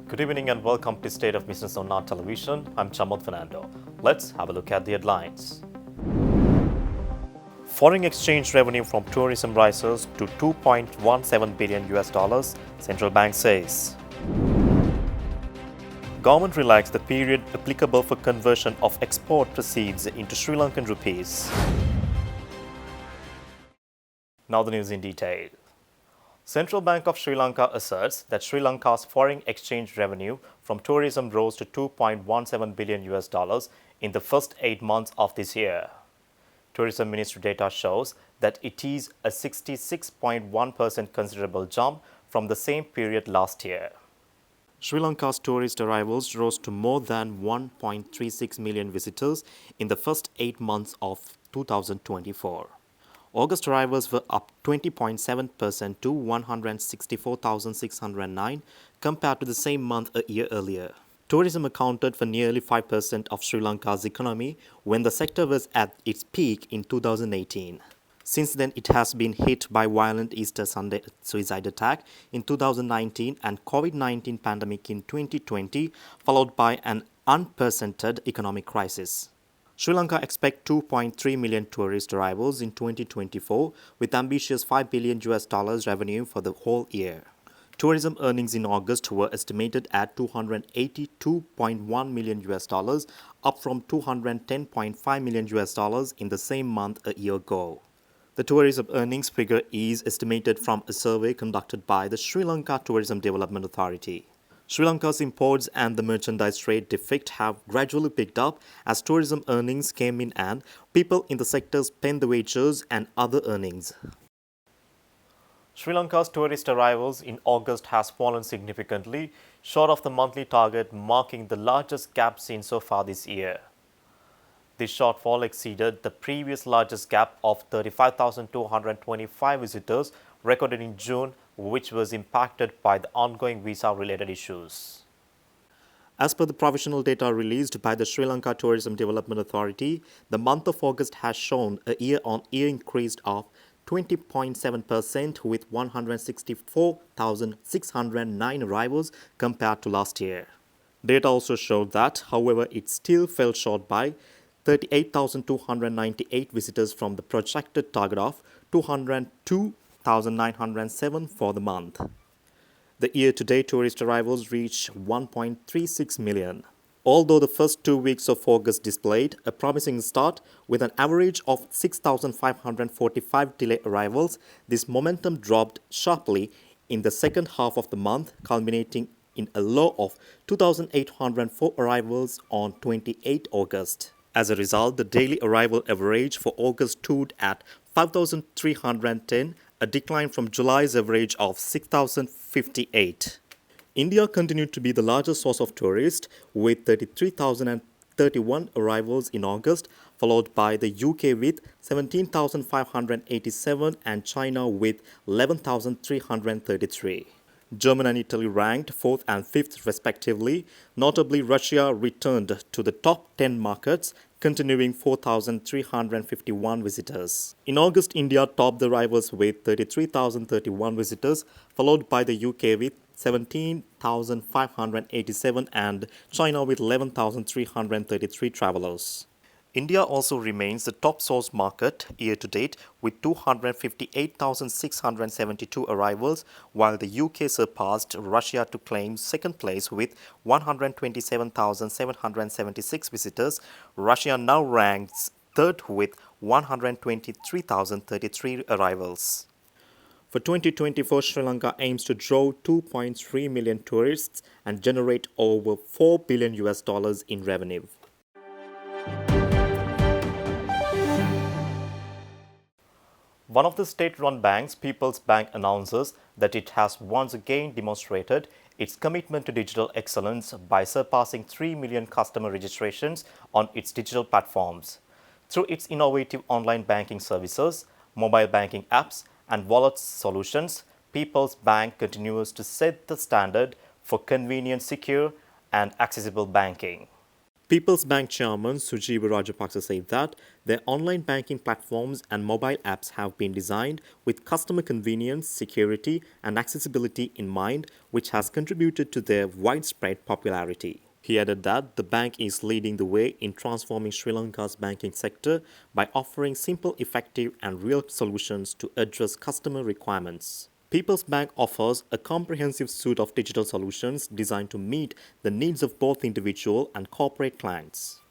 Good evening and welcome to State of Business on Now Television. I'm Chamod Fernando. Let's have a look at the headlines. Foreign exchange revenue from tourism rises to $2.17 billion US dollars, central bank says. Government relaxed the period applicable for conversion of export proceeds into Sri Lankan rupees. Now the news in detail. Central Bank of Sri Lanka asserts that Sri Lanka's foreign exchange revenue from tourism rose to $2.17 billion US dollars in the first 8 months of this year. Tourism Ministry data shows that it is a 66.1% considerable jump from the same period last year. Sri Lanka's tourist arrivals rose to more than 1.36 million visitors in the first 8 months of 2024. August arrivals were up 20.7% to 164,609 compared to the same month a year earlier. Tourism accounted for nearly 5% of Sri Lanka's economy when the sector was at its peak in 2018. Since then, it has been hit by violent Easter Sunday suicide attack in 2019 and COVID-19 pandemic in 2020, followed by an unprecedented economic crisis. Sri Lanka expects 2.3 million tourist arrivals in 2024 with ambitious $5 billion US dollars revenue for the whole year. Tourism earnings in August were estimated at 282.1 million US dollars, up from 210.5 million US dollars in the same month a year ago. The tourism earnings figure is estimated from a survey conducted by the Sri Lanka Tourism Development Authority. Sri Lanka's imports and the merchandise trade deficit have gradually picked up as tourism earnings came in and people in the sector spent the wages and other earnings. Sri Lanka's tourist arrivals in August has fallen significantly, short of the monthly target, marking the largest gap seen so far this year. This shortfall exceeded the previous largest gap of 35,225 visitors recorded in June, which was impacted by the ongoing visa-related issues. As per the provisional data released by the Sri Lanka Tourism Development Authority, the month of August has shown a year-on-year increase of 20.7% with 164,609 arrivals compared to last year. Data also showed that, however, it still fell short by 38,298 visitors from the projected target of 202,907 for the month. The year-to-date tourist arrivals reached 1.36 million. Although the first 2 weeks of August displayed a promising start with an average of 6,545 delayed arrivals, this momentum dropped sharply in the second half of the month, culminating in a low of 2,804 arrivals on 28 August. As a result, the daily arrival average for August stood at 5,310, a decline from July's average of 6,058. India continued to be the largest source of tourists with 33,031 arrivals in August, followed by the UK with 17,587 and China with 11,333. Germany and Italy ranked 4th and 5th respectively. Notably, Russia returned to the top 10 markets, continuing 4,351 visitors. In August, India topped the rivals with 33,031 visitors, followed by the UK with 17,587 and China with 11,333 travelers. India also remains the top source market year-to-date with 258,672 arrivals, while the UK surpassed Russia to claim second place with 127,776 visitors. Russia now ranks third with 123,033 arrivals. For 2024, Sri Lanka aims to draw 2.3 million tourists and generate over $4 billion US dollars in revenue. One of the state-run banks, People's Bank, announces that it has once again demonstrated its commitment to digital excellence by surpassing 3 million customer registrations on its digital platforms. Through its innovative online banking services, mobile banking apps, and wallet solutions, People's Bank continues to set the standard for convenient, secure, and accessible banking. People's Bank Chairman Sujiva Rajapaksa said that their online banking platforms and mobile apps have been designed with customer convenience, security, and accessibility in mind, which has contributed to their widespread popularity. He added that the bank is leading the way in transforming Sri Lanka's banking sector by offering simple, effective, and real solutions to address customer requirements. People's Bank offers a comprehensive suite of digital solutions designed to meet the needs of both individual and corporate clients.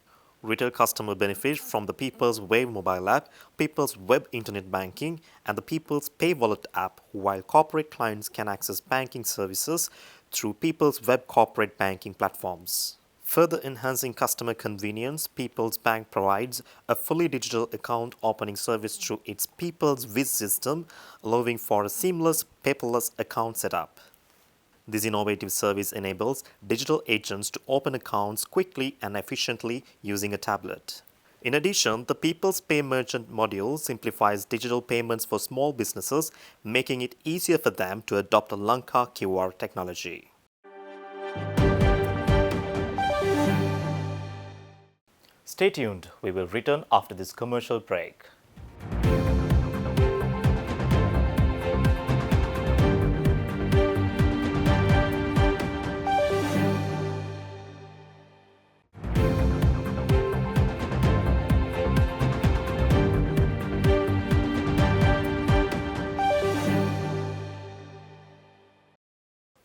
Retail customers benefit from the People's Wave mobile app, People's Web Internet Banking, and the People's Pay Wallet app, while corporate clients can access banking services through People's Web corporate banking platforms. Further enhancing customer convenience, People's Bank provides a fully digital account opening service through its People's Viz system, allowing for a seamless paperless account setup. This innovative service enables digital agents to open accounts quickly and efficiently using a tablet. In addition, the People's Pay Merchant module simplifies digital payments for small businesses, making it easier for them to adopt a Lanka QR technology. Stay tuned, we will return after this commercial break.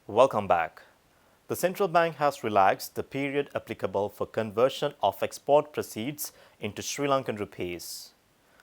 Welcome back. The central bank has relaxed the period applicable for conversion of export proceeds into Sri Lankan rupees.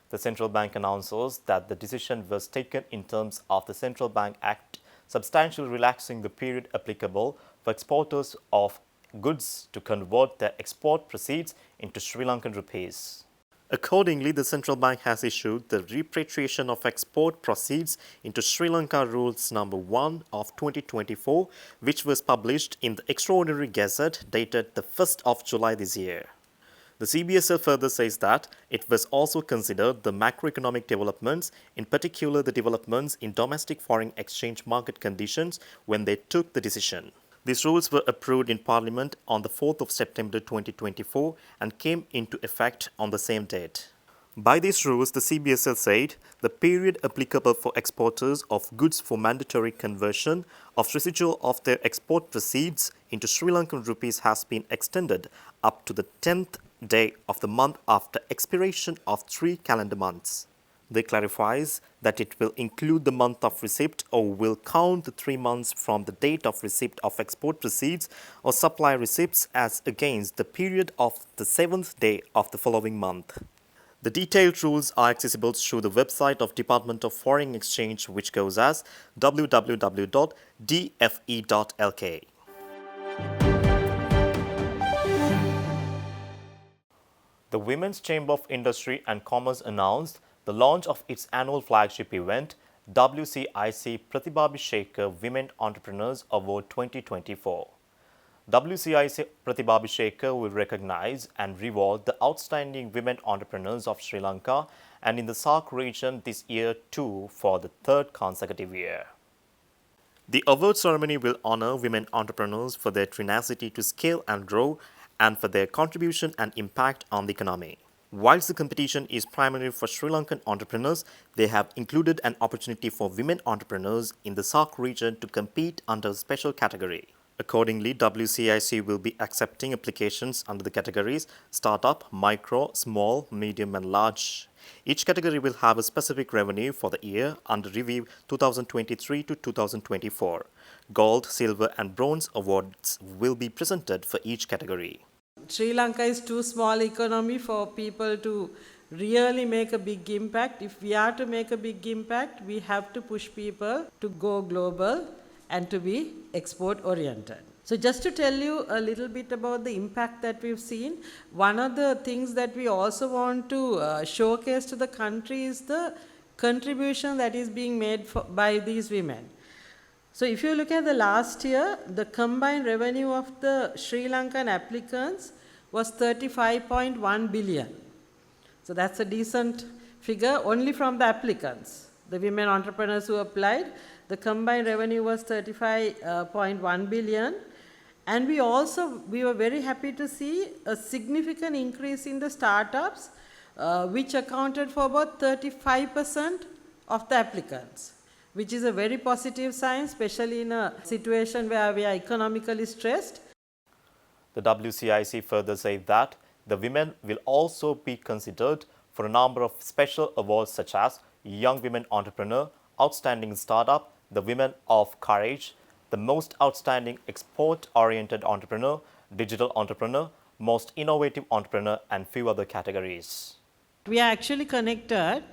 The central bank announces that the decision was taken in terms of the Central Bank Act, substantially relaxing the period applicable for exporters of goods to convert their export proceeds into Sri Lankan rupees. Accordingly, the central bank has issued the Repatriation of Export Proceeds into Sri Lanka Rules Number 1 of 2024, which was published in the Extraordinary Gazette dated the 1st of July this year. The CBSL further says that it was also considered the macroeconomic developments, in particular the developments in domestic foreign exchange market conditions when they took the decision. These rules were approved in Parliament on the 4th of September 2024 and came into effect on the same date. By these rules, the CBSL said the period applicable for exporters of goods for mandatory conversion of residual of their export proceeds into Sri Lankan rupees has been extended up to the 10th day of the month after expiration of 3 calendar months. They clarifies that it will include the month of receipt or will count the 3 months from the date of receipt of export proceeds or supply receipts as against the period of the 7th day of the following month. The detailed rules are accessible through the website of Department of Foreign Exchange, which goes as www.dfe.lk. The Women's Chamber of Industry and Commerce announced the launch of its annual flagship event, WCIC Pratibhabhisheka Women Entrepreneurs Award 2024. WCIC Pratibhabhisheka will recognize and reward the outstanding women entrepreneurs of Sri Lanka and in the SAARC region this year too for the 3rd consecutive year. The award ceremony will honor women entrepreneurs for their tenacity to scale and grow and for their contribution and impact on the economy. Whilst the competition is primarily for Sri Lankan entrepreneurs, they have included an opportunity for women entrepreneurs in the SAARC region to compete under a special category. Accordingly, WCIC will be accepting applications under the categories Startup, Micro, Small, Medium and Large. Each category will have a specific revenue for the year under review 2023 to 2024. Gold, Silver and Bronze awards will be presented for each category. Sri Lanka is too small economy for people to really make a big impact. If we are to make a big impact, we have to push people to go global and to be export oriented. So just to tell you a little bit about the impact that we've seen, one of the things that we also want to showcase to the country is the contribution that is being made by these women. So if you look at the last year, the combined revenue of the Sri Lankan applicants was 35.1 billion. So that's a decent figure only from the applicants. The women entrepreneurs who applied, the combined revenue was 35.1 billion. And we were very happy to see a significant increase in the startups, which accounted for about 35% of the applicants, which is a very positive sign, especially in a situation where we are economically stressed. The WCIC further said that the women will also be considered for a number of special awards such as Young Women Entrepreneur, Outstanding Startup, the Women of Courage, the Most Outstanding Export-Oriented Entrepreneur, Digital Entrepreneur, Most Innovative Entrepreneur, and few other categories. We are actually connected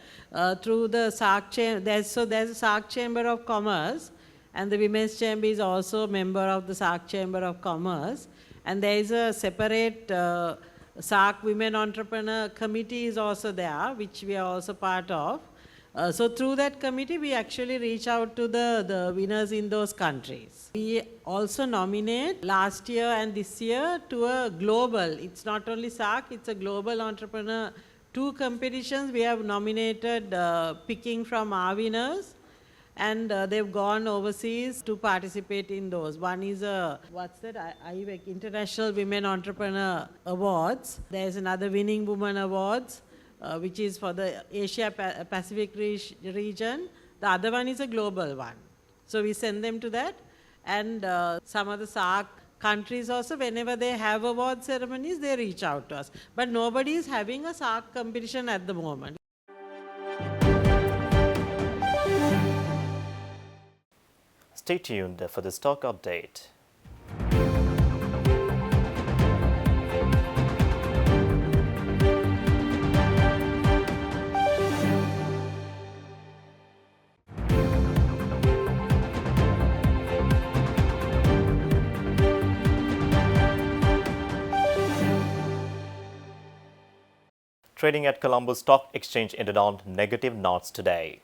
through the SARC chamber. There's a SARC Chamber of Commerce, and the Women's Chamber is also a member of the SARC Chamber of Commerce. And there is a separate SARC Women Entrepreneur Committee is also there, which we are also part of. So through that committee, we actually reach out to the winners in those countries. We also nominate last year and this year to a global, it's not only SARC, it's a global entrepreneur. 2 competitions we have nominated picking from our winners, and they've gone overseas to participate in those. One is IWEC, International Women Entrepreneur Awards. There's another Winning Woman Awards, which is for the Asia Pacific region. The other one is a global one. So we send them to that, and some of the SARC countries also, whenever they have award ceremonies, they reach out to us. But nobody is having a SARC competition at the moment. Stay tuned for the stock update. Trading at Colombo Stock Exchange ended on negative notes today.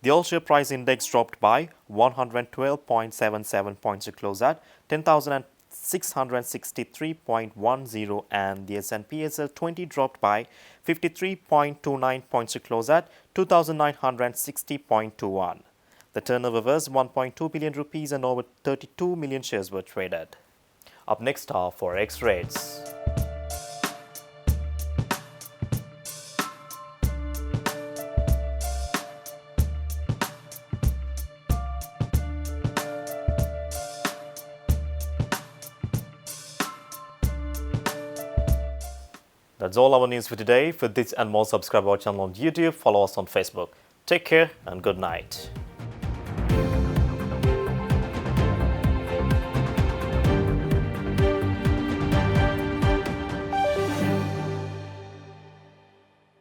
The all-share price index dropped by 112.77 points to close at 10,663.10, and the S&P SL 20 dropped by 53.29 points to close at 2,960.21. The turnover was 1.2 billion rupees and over 32 million shares were traded. Up next are Forex rates. That's all our news for today. For this and more, subscribe our channel on YouTube, follow us on Facebook. Take care and good night.